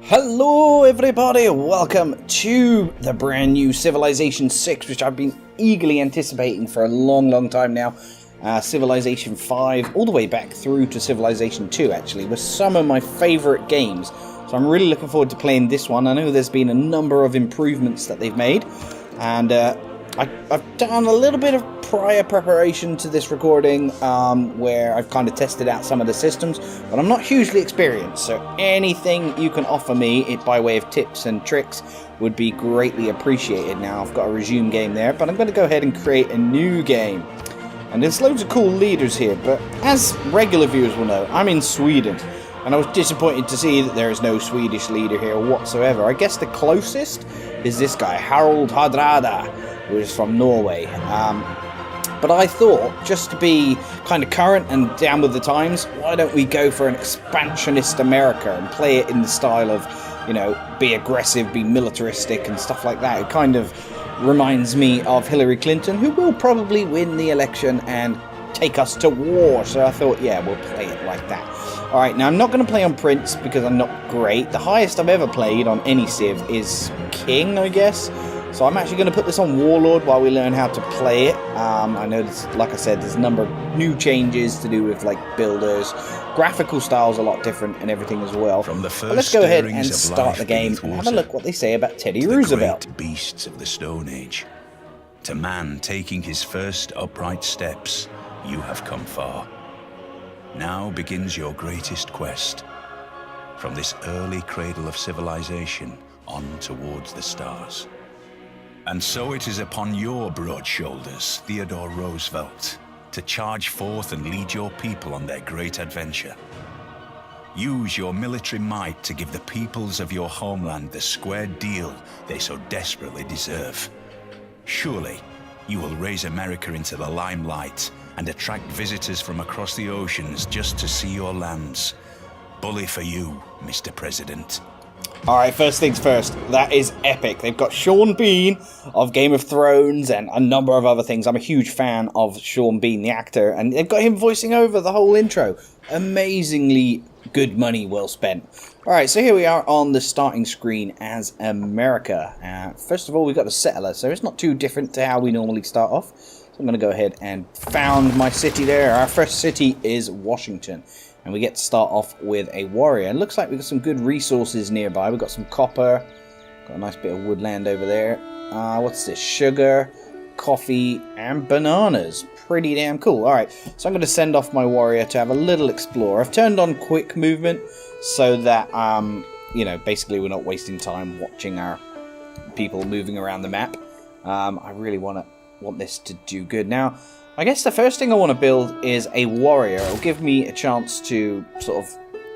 Hello everybody, welcome to the brand new Civilization 6, which I've been eagerly anticipating for a long time now. Civilization 5, all the way back through to Civilization 2 actually, were some of my favourite games. So I'm really looking forward to playing this one. I know there's been a number of improvements that they've made, and I've done a little bit of prior preparation to this recording where I've kind of tested out some of the systems, but I'm not hugely experienced, so anything you can offer me by way of tips and tricks would be greatly appreciated. Now I've got a resume game there, but I'm going to go ahead and create a new game. And there's loads of cool leaders here, but as regular viewers will know, I'm in Sweden, and I was disappointed to see that there is no Swedish leader here whatsoever. I guess the closest is this guy, Harald Hardrada, who is from Norway. But I thought, just to be kind of current and down with the times, why don't we go for an expansionist America and play it in the style of, you know, be aggressive, be militaristic and stuff like that. It kind of reminds me of Hillary Clinton, who will probably win the election and take us to war. So I thought, yeah, we'll play it like that. Alright, now I'm not going to play on Prince because I'm not great. The highest I've ever played on any Civ is King, I guess. So I'm actually going to put this on Warlord while we learn how to play it. I know, like I said, there's a number of new changes to do with like builders. Graphical style's a lot different and everything as well. From the first but let's go ahead and start the game and have a look what they say about Teddy Roosevelt. The great beasts of the Stone Age. To man taking his first upright steps, you have come far. Now begins your greatest quest. From this early cradle of civilization on towards the stars. And so it is upon your broad shoulders, Theodore Roosevelt, to charge forth and lead your people on their great adventure. Use your military might to give the peoples of your homeland the square deal they so desperately deserve. Surely, you will raise America into the limelight and attract visitors from across the oceans just to see your lands. Bully for you, Mr. President. Alright, first things first, that is epic. They've got Sean Bean of Game of Thrones and a number of other things. I'm a huge fan of Sean Bean, the actor, and they've got him voicing over the whole intro. Amazingly good money well spent. Alright, so here we are on the starting screen as America. First of all, we've got a settler, so it's not too different to how we normally start off. So I'm going to go ahead and found my city there. Our first city is Washington. And we get to start off with a warrior. It looks like we've got some good resources nearby. We've got some copper. Got a nice bit of woodland over there. What's this? Sugar, coffee, and bananas. Pretty damn cool. Alright, so I'm going to send off my warrior to have a little explore. I've turned on quick movement so that, you know, basically we're not wasting time watching our people moving around the map. I really want this to do good. Now, I guess the first thing I want to build is a warrior. It'll give me a chance to sort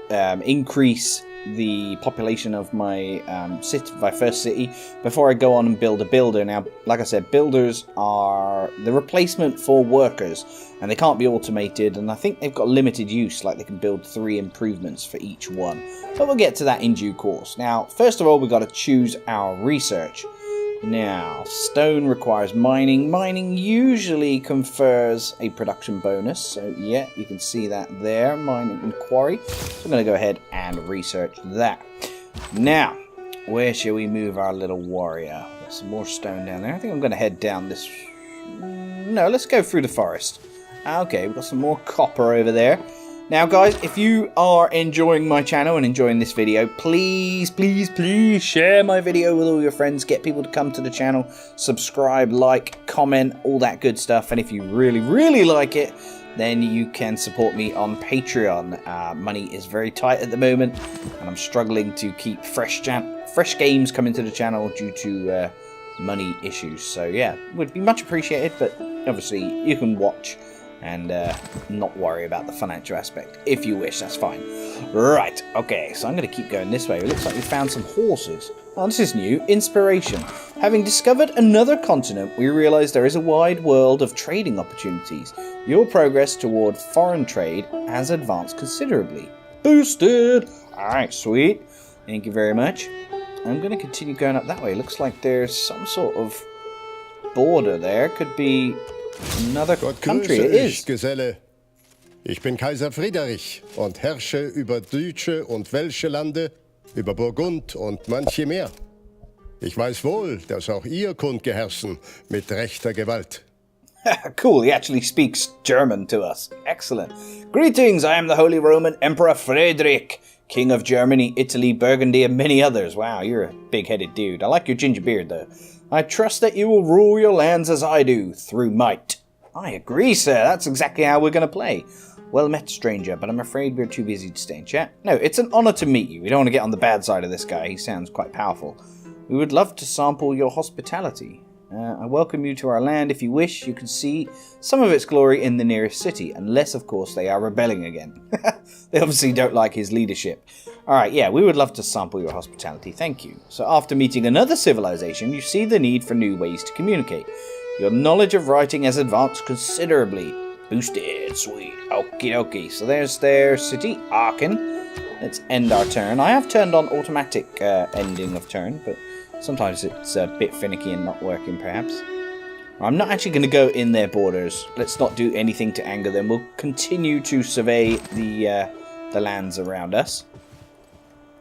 of increase the population of my first city before I go on and build a builder. Now, like I said, builders are the replacement for workers, and they can't be automated, and I think they've got limited use, like they can build 3 improvements for each one. But we'll get to that in due course. Now, first of all, we've got to choose our research. Now, stone requires mining. Mining usually confers a production bonus. So, yeah, you can see that there. Mining and quarry. So I'm going to go ahead and research that. Now, where shall we move our little warrior? There's some more stone down there. I think I'm going to head down this... No, let's go through the forest. Okay, we've got some more copper over there. Now guys, if you are enjoying my channel and enjoying this video, please share my video with all your friends. Get people to come to the channel, subscribe, like, comment, all that good stuff. And if you really like it, then you can support me on Patreon. Money is very tight at the moment, and I'm struggling to keep fresh games coming to the channel due to money issues. So yeah, would be much appreciated, but obviously you can watch and not worry about the financial aspect. If you wish, that's fine. Right, okay, so I'm going to keep going this way. It looks like we found some horses. Oh, this is new. Inspiration. Having discovered another continent, we realize there is a wide world of trading opportunities. Your progress toward foreign trade has advanced considerably. Boosted! Alright, sweet. Thank you very much. I'm going to continue going up that way. Looks like there's some sort of border there. Could be another country. It is. Geselle. Ich bin Kaiser Friedrich und herrsche über Deutsche und Welsche Lande über Burgund und manche mehr. Ich weiß wohl, dass auch ihr Kund herrschen mit rechter Gewalt. Cool, he actually speaks German to us. Excellent. Greetings, I am the Holy Roman Emperor Frederick, King of Germany, Italy, Burgundy, and many others. Wow, you're a big-headed dude. I like your ginger beard, though. I trust that you will rule your lands as I do, through might. I agree, sir. That's exactly how we're going to play. Well met, stranger, but I'm afraid we're too busy to stay in chat. No, it's an honor to meet you. We don't want to get on the bad side of this guy. He sounds quite powerful. We would love to sample your hospitality. I welcome you to our land. If you wish, you can see some of its glory in the nearest city, unless, of course, they are rebelling again. They obviously don't like his leadership. Alright, yeah, we would love to sample your hospitality, thank you. So after meeting another civilization, you see the need for new ways to communicate. Your knowledge of writing has advanced considerably. Boosted, sweet, okie dokie. So there's their city, Aachen. Let's end our turn. I have turned on automatic ending of turn, but sometimes it's a bit finicky and not working, perhaps. I'm not actually going to go in their borders. Let's not do anything to anger them. We'll continue to survey the lands around us.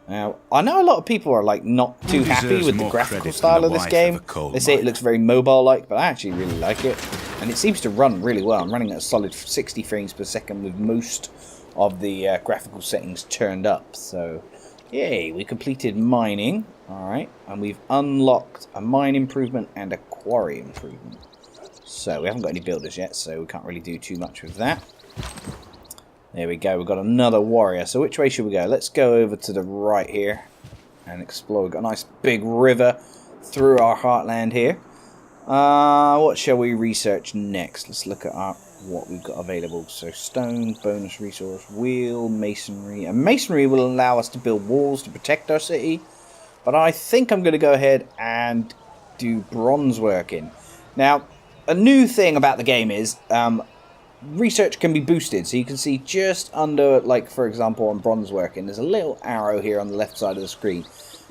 Now, I know a lot of people are like not too happy with the graphical style of this game. They say it looks very mobile-like, but I actually really like it. And it seems to run really well. I'm running at a solid 60 frames per second with most of the graphical settings turned up. So, yay, we completed mining. Alright, and we've unlocked a mine improvement and a quarry improvement. So, we haven't got any builders yet, so we can't really do too much with that. There we go, we've got another warrior. So which way should we go? Let's go over to the right here and explore. We've got a nice big river through our heartland here. What shall we research next? Let's look at what we've got available. So stone, bonus resource, wheel, masonry. And masonry will allow us to build walls to protect our city. But I think I'm going to go ahead and do bronze working. Now, a new thing about the game is research can be boosted. So you can see just under, like, for example, on bronze working, there's a little arrow here on the left side of the screen.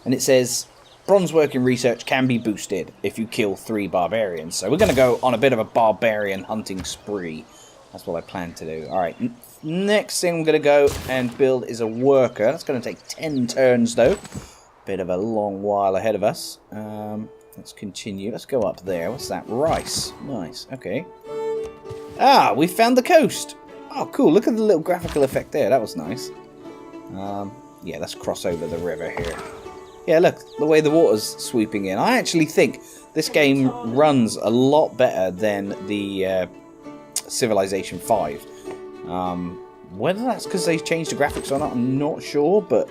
And it says, bronze working research can be boosted if you kill 3 barbarians. So we're going to go on a bit of a barbarian hunting spree. That's what I plan to do. Alright, next thing I'm going to go and build is a worker. That's going to take 10 turns, though. Bit of a long while ahead of us. Let's continue. Let's go up there. What's that? Rice. Nice. Okay. Ah, we found the coast. Oh, cool. Look at the little graphical effect there. That was nice. Yeah, let's cross over the river here. Yeah, look, the way the water's sweeping in. I actually think this game runs a lot better than the Civilization 5. Whether that's because they changed the graphics or not, I'm not sure, but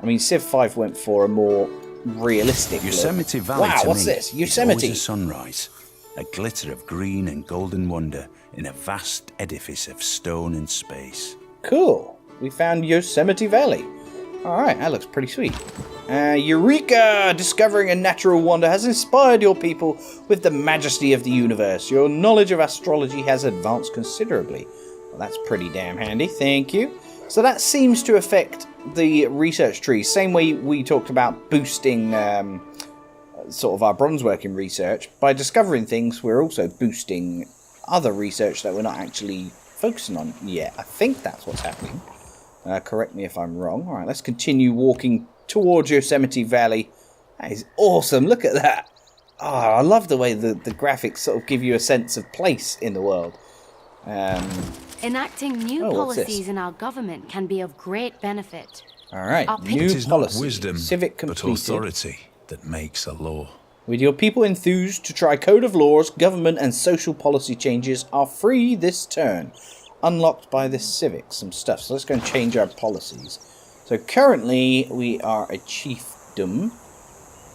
I mean, Civ 5 went for a more realistic Yosemite look. Valley. Wow, to what's me this? Yosemite. Is a sunrise, a glitter of green and golden wonder in a vast edifice of stone and space. Cool. We found Yosemite Valley. Alright, that looks pretty sweet. Eureka! Discovering a natural wonder has inspired your people with the majesty of the universe. Your knowledge of astrology has advanced considerably. Well, that's pretty damn handy. Thank you. So that seems to affect the research tree. Same way we talked about boosting sort of our bronze working research. By discovering things, we're also boosting other research that we're not actually focusing on yet. I think that's what's happening. Correct me if I'm wrong. Alright, let's continue walking towards Yosemite Valley. That is awesome. Look at that. Oh, I love the way the graphics sort of give you a sense of place in the world. Enacting new policies in our government can be of great benefit. Alright, new It is policy. not wisdom, Civic but completed. authority that makes a law. With your people enthused to try code of laws, government and social policy changes are free this turn. Unlocked by this civic, some stuff. So let's go and change our policies. So currently we are a chiefdom.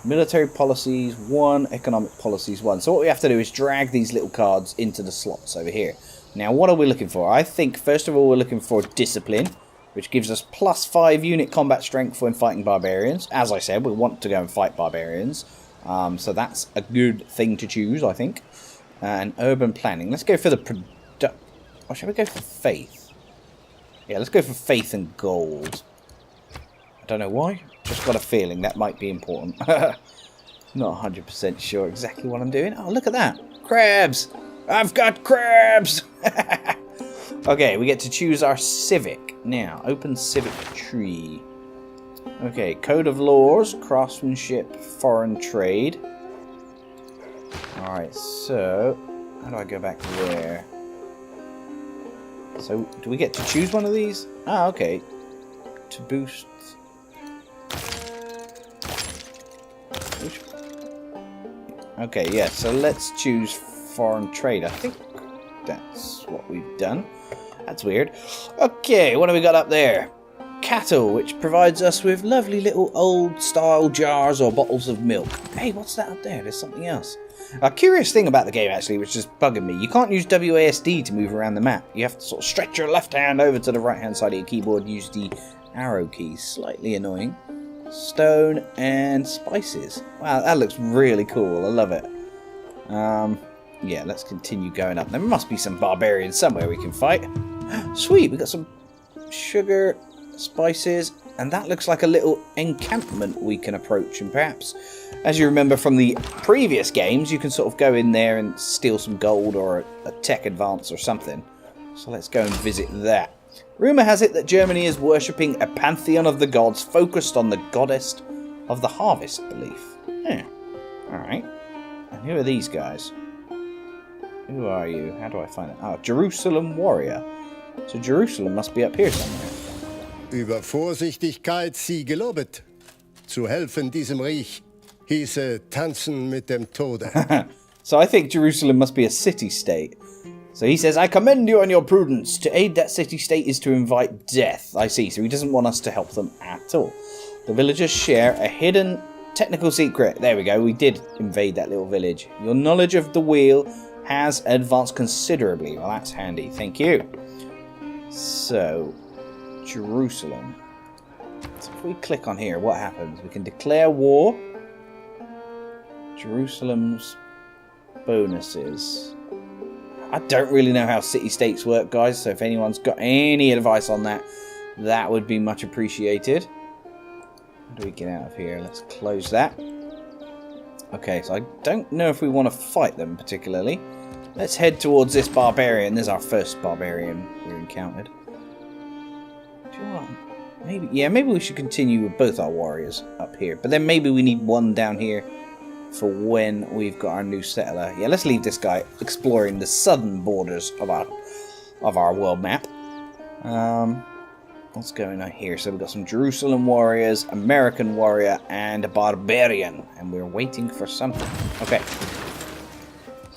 Military policies 1, economic policies 1. So what we have to do is drag these little cards into the slots over here. Now what are we looking for? I think first of all we're looking for discipline, which gives us +5 unit combat strength when fighting barbarians. As I said, we want to go and fight barbarians. So that's a good thing to choose, I think. And urban planning. Let's go for the or shall we go for faith? Yeah, let's go for faith and gold. I don't know why. Just got a feeling that might be important. Not 100% sure exactly what I'm doing. Oh, look at that. Crabs! I've got crabs! Okay, we get to choose our civic. Now, open civic tree. Okay, code of laws, craftsmanship, foreign trade. Alright, so how do I go back there? So, do we get to choose one of these? Ah, okay. To boost... Okay, yeah, so let's choose foreign trade. I think that's what we've done. That's weird. Okay, what do we got up there? Cattle, which provides us with lovely little old-style jars or bottles of milk. Hey, what's that up there? There's something else. A curious thing about the game, actually, which is bugging me. You can't use WASD to move around the map. You have to sort of stretch your left hand over to the right-hand side of your keyboard and use the arrow keys. Slightly annoying. Stone and spices. Wow, that looks really cool. I love it. Yeah, let's continue going up. There must be some barbarians somewhere we can fight. Sweet, we got some sugar, spices, and that looks like a little encampment we can approach. And perhaps, as you remember from the previous games, you can sort of go in there and steal some gold or a tech advance or something. So let's go and visit that. Rumour has it that Germany is worshipping a pantheon of the gods focused on the goddess of the harvest belief. Yeah. Alright. And who are these guys? Who are you? How do I find it? Oh, Jerusalem Warrior. So Jerusalem must be up here somewhere. Über Vorsichtigkeit sie gelobet. Zu helfen diesem Reich hieße tanzen mit dem Tode. So I think Jerusalem must be a city-state. So he says, I commend you on your prudence. To aid that city-state is to invite death. I see, so he doesn't want us to help them at all. The villagers share a hidden technical secret. There we go, we did invade that little village. Your knowledge of the wheel has advanced considerably. Well, that's handy, thank you. So, Jerusalem. So if we click on here, what happens? We can declare war. Jerusalem's bonuses. I don't really know how city-states work, guys, so if anyone's got any advice on that, that would be much appreciated. How do we get out of here? Let's close that. Okay, so I don't know if we want to fight them particularly. Let's head towards this barbarian. This is our first barbarian we encountered. Do you want... Maybe we should continue with both our warriors up here, but then maybe we need one down here for when we've got our new settler. Yeah, let's leave this guy exploring the southern borders of our world map. What's going on here? So we've got some Jerusalem warriors, American warrior, and a barbarian, and we're waiting for something. Okay.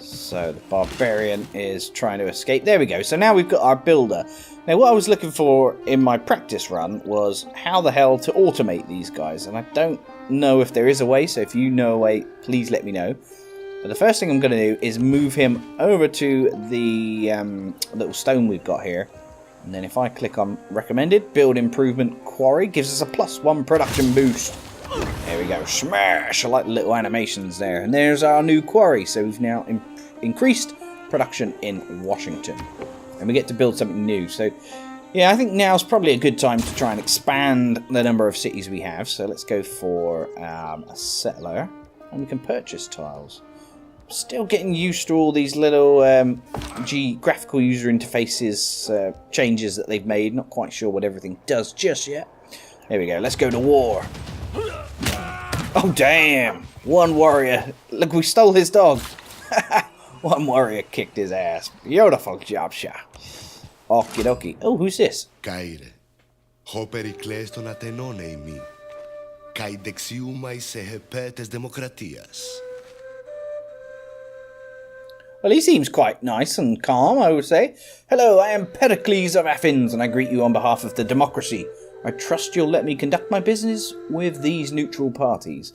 So the barbarian is trying to escape. There we go. So now we've got our builder. Now what I was looking for in my practice run was how the hell to automate these guys, and I don't know if there is a way, so if you know a way, please let me know. But the first thing I'm going to do is move him over to the little stone we've got here. And then if I click on recommended, build improvement quarry, gives us a +1 production boost. There we go, smash! I like the little animations there. And there's our new quarry, so we've now increased production in Washington. And we get to build something new, so yeah, I think now's probably a good time to try and expand the number of cities we have. So let's go for a settler, and we can purchase tiles. Still getting used to all these little graphical user interfaces changes that they've made. Not quite sure what everything does just yet. There we go, let's go to war. Oh damn, one warrior. Look, we stole his dog. One warrior kicked his ass. Beautiful job, Shah. Okie dokie. Oh, who's this? Kaire, ho Pericles ton atenone imi, kai dexiumai se hepetes demokratias. Well, he seems quite nice and calm, I would say. Hello, I am Pericles of Athens, and I greet you on behalf of the democracy. I trust you'll let me conduct my business with these neutral parties.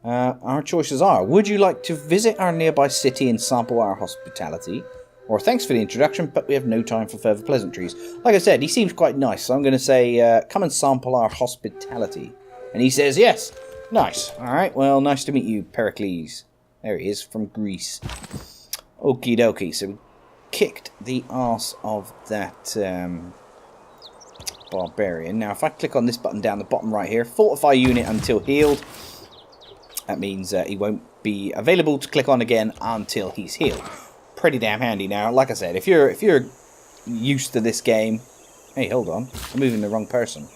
Our choices are, would you like to visit our nearby city and sample our hospitality? Or thanks for the introduction, but we have no time for further pleasantries. Like I said, he seems quite nice, so I'm going to say, come and sample our hospitality. And he says yes. Nice. Alright, well, nice to meet you, Pericles. There he is, from Greece. Okie dokie, so we kicked the arse of that barbarian. Now, if I click on this button down the bottom right here, fortify unit until healed. That means he won't be available to click on again until he's healed. Pretty damn handy. Now, like I said, if you're used to this game... Hey, hold on. I'm moving the wrong person.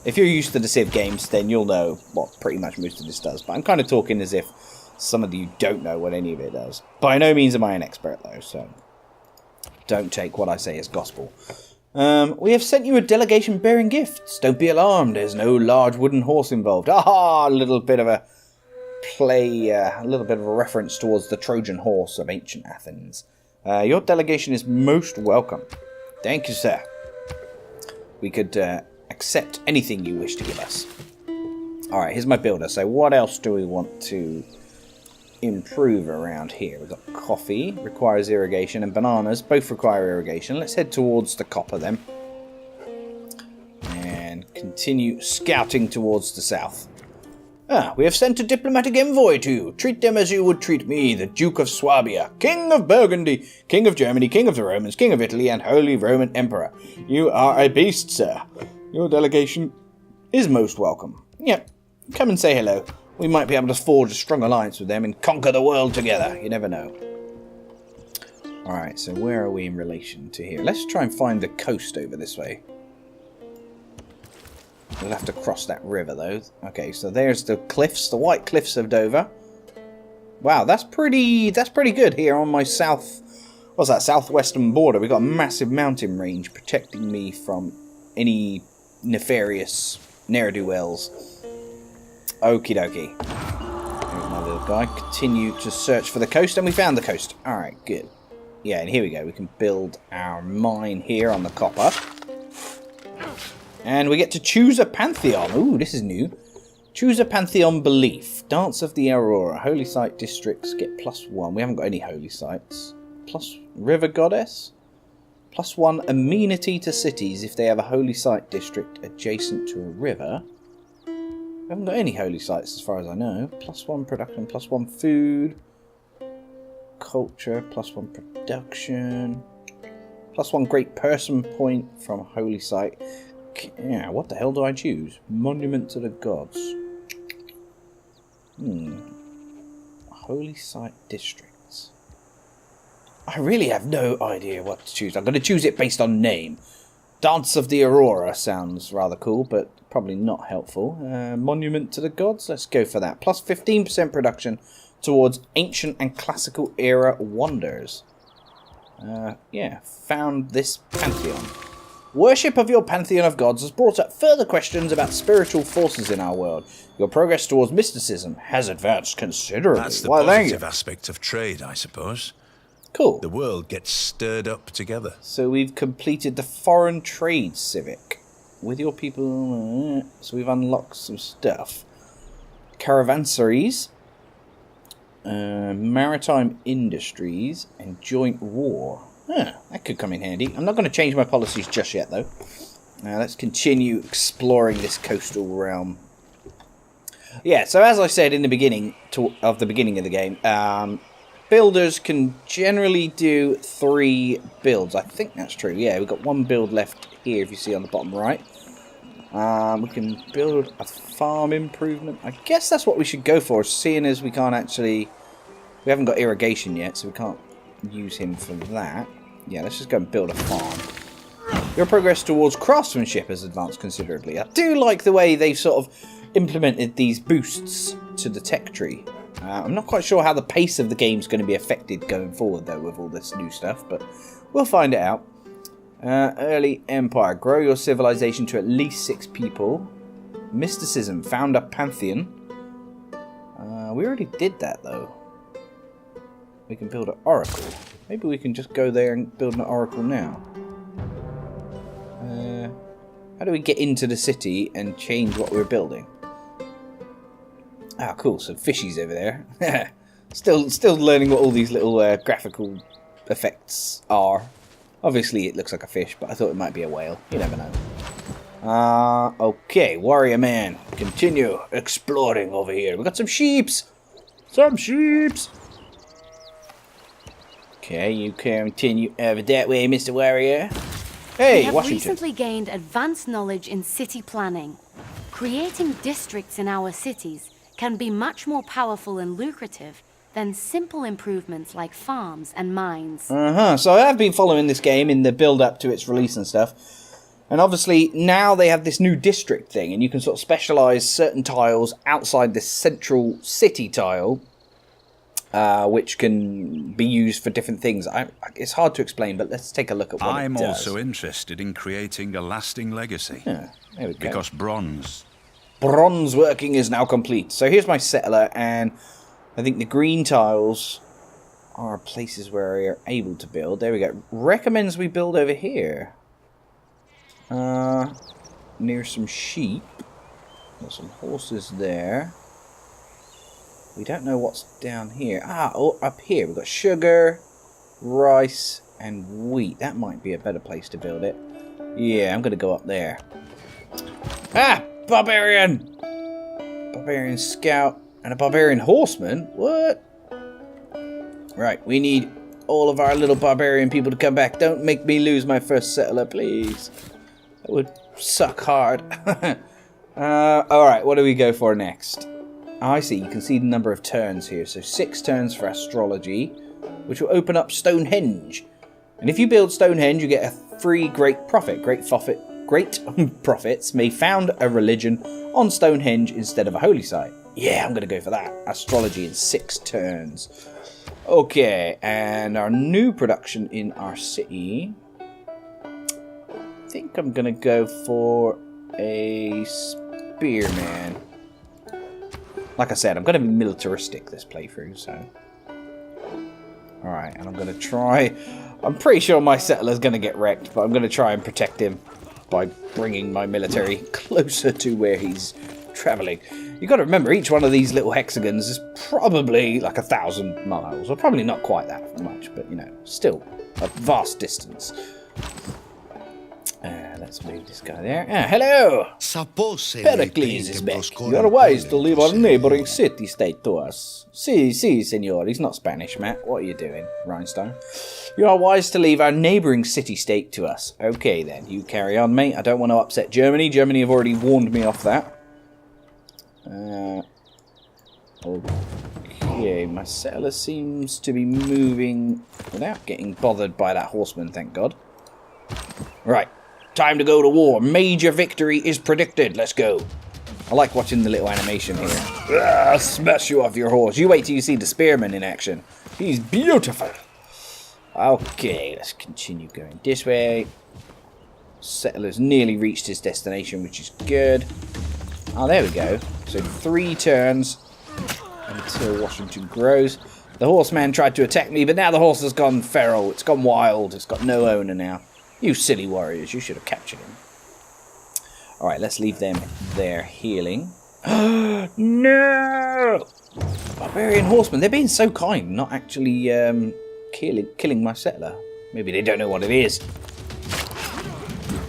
If you're used to the Civ games, then you'll know what pretty much most of this does. But I'm kind of talking as if some of you don't know what any of it does. By no means am I an expert, though, so don't take what I say as gospel. We have sent you a delegation bearing gifts. Don't be alarmed, there's no large wooden horse involved. Aha! A little bit of a play, a little bit of a reference towards the Trojan horse of ancient Athens. Your delegation is most welcome. Thank you, sir. We could accept anything you wish to give us. Alright, here's my builder. So what else do we want to improve around here? We've got coffee, requires irrigation, and bananas, both require irrigation. Let's head towards the copper then. And continue scouting towards the south. We have sent a diplomatic envoy to you. Treat them as you would treat me, the Duke of Swabia, King of Burgundy, King of Germany, King of the Romans, King of Italy, and Holy Roman Emperor. You are a beast, sir. Your delegation is most welcome. Yep, come and say hello. We might be able to forge a strong alliance with them and conquer the world together. You never know. Alright, so where are we in relation to here? Let's try and find the coast over this way. We'll have to cross that river, though. Okay, so there's the cliffs, the white cliffs of Dover. Wow, that's pretty good here on my southwestern border. We've got a massive mountain range protecting me from any nefarious ne'er-do-wells. Okie dokie. There's my little guy. Continue to search for the coast, and we found the coast. Alright, good. Yeah, and here we go. We can build our mine here on the copper. And we get to choose a pantheon. Ooh, this is new. Choose a pantheon belief. Dance of the Aurora. Holy site districts get +1. We haven't got any holy sites. Plus river goddess. +1 amenity to cities if they have a holy site district adjacent to a river. We haven't got any holy sites as far as I know. +1 production, +1 food. Culture, +1 production. +1 great person point from a holy site. Yeah, what the hell do I choose? Monument to the gods. Holy site districts. I really have no idea what to choose. I'm going to choose it based on name. Dance of the Aurora sounds rather cool, but probably not helpful. Monument to the gods. Let's go for that. +15% production towards ancient and classical era wonders. Yeah, found this pantheon. Worship of your pantheon of gods has brought up further questions about spiritual forces in our world. Your progress towards mysticism has advanced considerably. That's the positive aspect of trade, I suppose. Cool. The world gets stirred up together. So we've completed the foreign trade civic. With your people... So we've unlocked some stuff. Caravansaries. Maritime industries. And joint war. That could come in handy. I'm not going to change my policies just yet, though. Let's continue exploring this coastal realm. Yeah, so as I said in the beginning of the game, builders can generally do 3 builds. I think that's true. Yeah, we've got 1 build left here, if you see on the bottom right. We can build a farm improvement. I guess that's what we should go for, seeing as we can't actually... We haven't got irrigation yet, so we can't use him for that. Yeah, let's just go and build a farm. Your progress towards craftsmanship has advanced considerably. I do like the way they've sort of implemented these boosts to the tech tree. I'm not quite sure how the pace of the game's going to be affected going forward, though, with all this new stuff, but we'll find it out. Early Empire. Grow your civilization to at least 6 people. Mysticism. Found a pantheon. We already did that, though. We can build an oracle. Maybe we can just go there and build an oracle now. How do we get into the city and change what we're building? Ah, cool. So fishies over there. Still learning what all these little graphical effects are. Obviously, it looks like a fish, but I thought it might be a whale. You never know. Okay, warrior man. Continue exploring over here. We got some sheeps. Some sheeps. Okay, you continue over that way, Mr. Warrior. Hey, we have Washington. recently gained advanced knowledge in city planning. Creating districts in our cities can be much more powerful and lucrative than simple improvements like farms and mines. So I have been following this game in the build-up to its release and stuff. And obviously, now they have this new district thing, and you can sort of specialise certain tiles outside this central city tile, which can be used for different things. It's hard to explain, but let's take a look at what I'm it does. also interested in creating a lasting legacy. Yeah, there we go. Because bronze working is now complete. So here's my settler, and I think the green tiles are places where you're able to build. There we go. Recommends we build over here. Near some sheep. Got some horses there. We don't know what's down here. Up here we've got sugar, rice, and wheat. That might be a better place to build it. Yeah, I'm going to go up there. Barbarian! Barbarian scout and a barbarian horseman? What? Right, we need all of our little barbarian people to come back. Don't make me lose my first settler, please. That would suck hard. Alright, what do we go for next? I see, you can see the number of turns here. So 6 turns for astrology, which will open up Stonehenge. And if you build Stonehenge, you get a free great profit. Great prophets may found a religion on Stonehenge instead of a holy site. Yeah, I'm going to go for that. Astrology in 6 turns. Okay, and our new production in our city. I think I'm going to go for a spearman. Like I said, I'm going to be militaristic this playthrough, so... Alright, and I'm going to try... I'm pretty sure my settler's going to get wrecked, but I'm going to try and protect him by bringing my military closer to where he's travelling. You've got to remember, each one of these little hexagons is probably like 1,000 miles, or probably not quite that much, but, you know, still a vast distance. Let's move this guy there. Hello! Pericles is back. You are wise to leave our neighboring city-state to us. Si, senor. He's not Spanish, Matt. What are you doing, REinstein? You are wise to leave our neighboring city-state to us. Okay, then. You carry on, mate. I don't want to upset Germany. Germany have already warned me off that. Okay, my settler seems to be moving without getting bothered by that horseman, thank God. Right. Time to go to war. Major victory is predicted. Let's go. I like watching the little animation here. I'll smash you off your horse. You wait till you see the spearman in action. He's beautiful. Okay, let's continue going this way. Settler's nearly reached his destination, which is good. Oh, there we go. So 3 turns until Washington grows. The horseman tried to attack me, but now the horse has gone feral. It's gone wild. It's got no owner now. You silly warriors, you should have captured him. Alright, let's leave them there healing. No! Barbarian horsemen, they're being so kind, not actually killing my settler. Maybe they don't know what it is.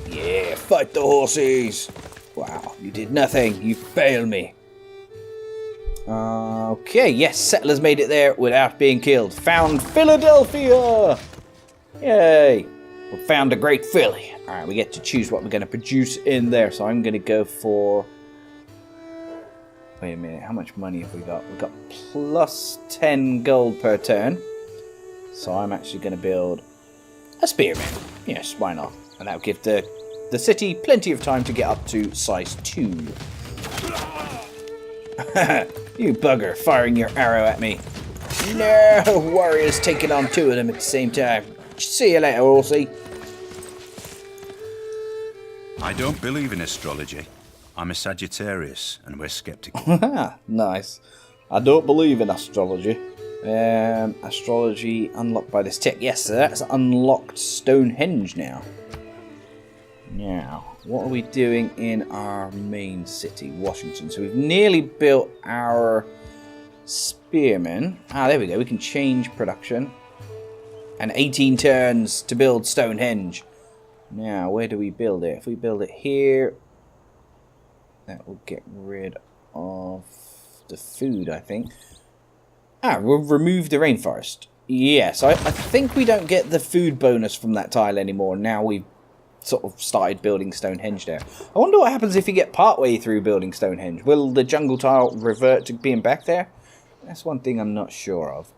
Yeah, fight the horses! Wow, you did nothing, you failed me. Okay, yes, settlers made it there without being killed. Found Philadelphia! Yay! We found a great filly. Alright, we get to choose what we're going to produce in there. So I'm going to go for... Wait a minute, how much money have we got? We've got plus 10 gold per turn. So I'm actually going to build a spearman. Yes, why not? And that'll give the city plenty of time to get up to size 2. You bugger, firing your arrow at me. No, warriors taking on 2 of them at the same time. See you later, horsey. I don't believe in astrology. I'm a Sagittarius, and we're skeptical. Nice. I don't believe in astrology. Astrology unlocked by this tech. Yes, so that's unlocked Stonehenge now. Now, what are we doing in our main city, Washington? So we've nearly built our spearmen. There we go. We can change production. And 18 turns to build Stonehenge. Now, where do we build it? If we build it here, that will get rid of the food, I think. We'll remove the rainforest. Yes, I think we don't get the food bonus from that tile anymore. Now we've sort of started building Stonehenge there. I wonder what happens if you get partway through building Stonehenge. Will the jungle tile revert to being back there? That's one thing I'm not sure of.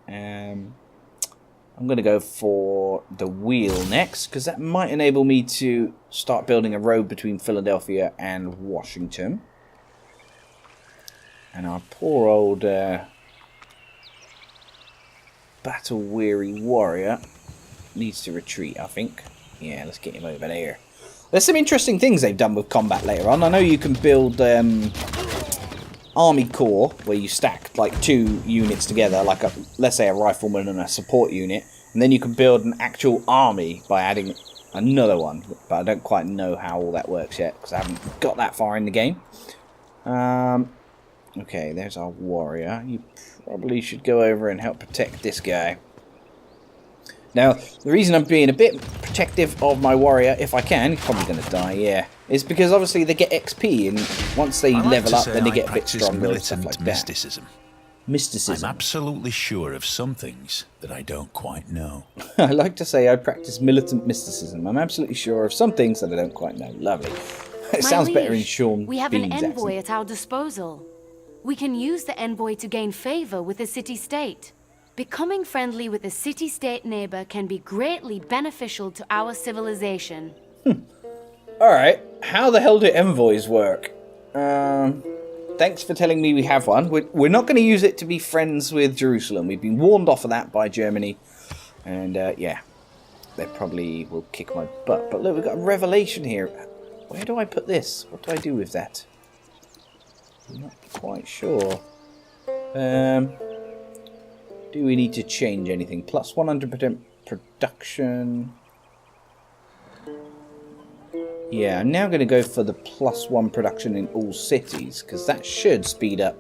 I'm going to go for the wheel next, because that might enable me to start building a road between Philadelphia and Washington. And our poor old battle-weary warrior needs to retreat, I think. Yeah, let's get him over there. There's some interesting things they've done with combat later on. I know you can build army corps where you stack like 2 units together, like let's say a rifleman and a support unit, and then you can build an actual army by adding another one. But I don't quite know how all that works yet because I haven't got that far in the game. Okay, there's our warrior. You probably should go over and help protect this guy. Now, the reason I'm being a bit protective of my warrior, if I can, he's probably going to die, yeah, is because obviously they get XP, and once they level up, then they get a bit stronger and stuff like that. Mysticism. Mysticism. I'm absolutely sure of some things that I don't quite know. I like to say I practice militant mysticism. I'm absolutely sure of some things that I don't quite know. Lovely. It sounds better in Sean We have an Bean's envoy accent. at our disposal. We can use the envoy to gain favor with the city-state. Becoming friendly with a city-state neighbor can be greatly beneficial to our civilization. Alright, how the hell do envoys work? Thanks for telling me we have one. We're not going to use it to be friends with Jerusalem. We've been warned off of that by Germany. And yeah, they probably will kick my butt. But look, we've got a revelation here. Where do I put this? What do I do with that? I'm not quite sure. Do we need to change anything? Plus 100% production. Yeah, I'm now going to go for the +1 production in all cities, because that should speed up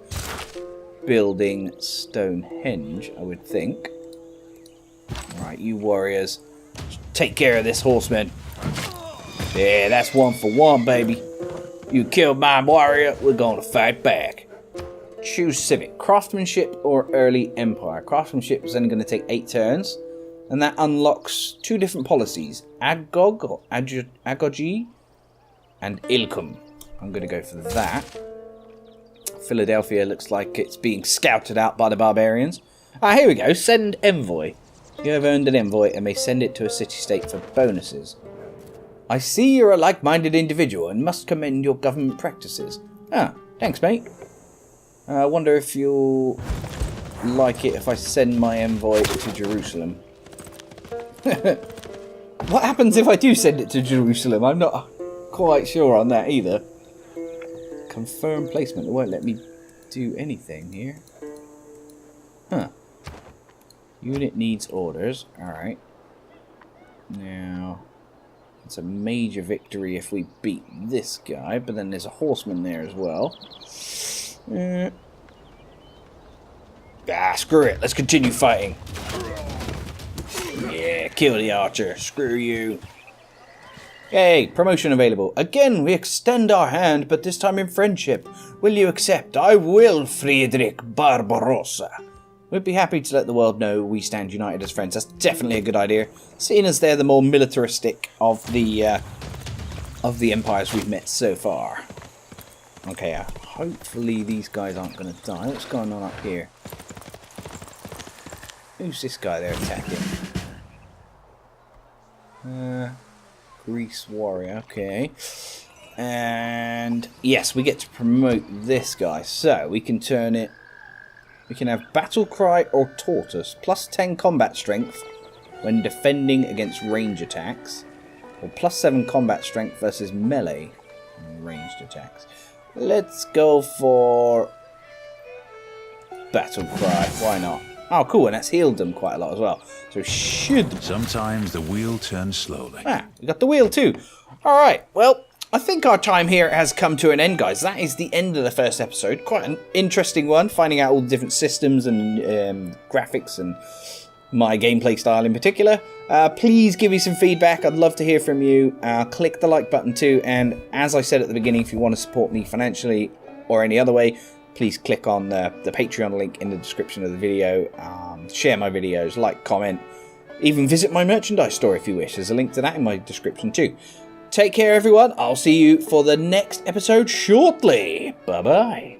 building Stonehenge, I would think. Alright, you warriors, take care of this horseman. Yeah, that's 1 for 1, baby. You killed my warrior, we're going to fight back. Choose civic, craftsmanship or early empire. Craftsmanship is only going to take 8 turns, and that unlocks 2 different policies: Agog or Agogy and Ilkum. I'm going to go for that. Philadelphia looks like it's being scouted out by the barbarians. Ah, here we go. Send envoy. You have earned an envoy and may send it to a city-state for bonuses. I see you're a like-minded individual and must commend your government practices. Ah, thanks, mate. I wonder if you'll like it if I send my envoy to Jerusalem. What happens if I do send it to Jerusalem? I'm not quite sure on that either. Confirm placement. It won't let me do anything here. Huh. Unit needs orders. Alright. Now, it's a major victory if we beat this guy, but then there's a horseman there as well. Screw it. Let's continue fighting. Yeah, kill the archer. Screw you. Hey, promotion available. Again, we extend our hand, but this time in friendship. Will you accept? I will, Friedrich Barbarossa. We'd be happy to let the world know we stand united as friends. That's definitely a good idea, seeing as they're the more militaristic of the empires we've met so far. Okay, hopefully these guys aren't going to die. What's going on up here? Who's this guy they're attacking? Greece warrior, okay. And yes, we get to promote this guy. So we can turn it. We can have battle cry or tortoise, plus 10 combat strength when defending against range attacks, or plus 7 combat strength versus melee ranged attacks. Let's go for battle cry. Why not? Oh, cool, and that's healed them quite a lot as well. So should... Sometimes the wheel turns slowly. Ah, we got the wheel too. Alright, well, I think our time here has come to an end, guys. That is the end of the first episode. Quite an interesting one, finding out all the different systems and graphics and my gameplay style in particular. Please give me some feedback. I'd love to hear from you. Click the like button too, and as I said at the beginning, if you want to support me financially or any other way, please click on the Patreon link in the description of the video. Share my videos, like, comment, even visit my merchandise store if you wish. There's a link to that in my description too. Take care, everyone. I'll see you for the next episode shortly. Bye-bye.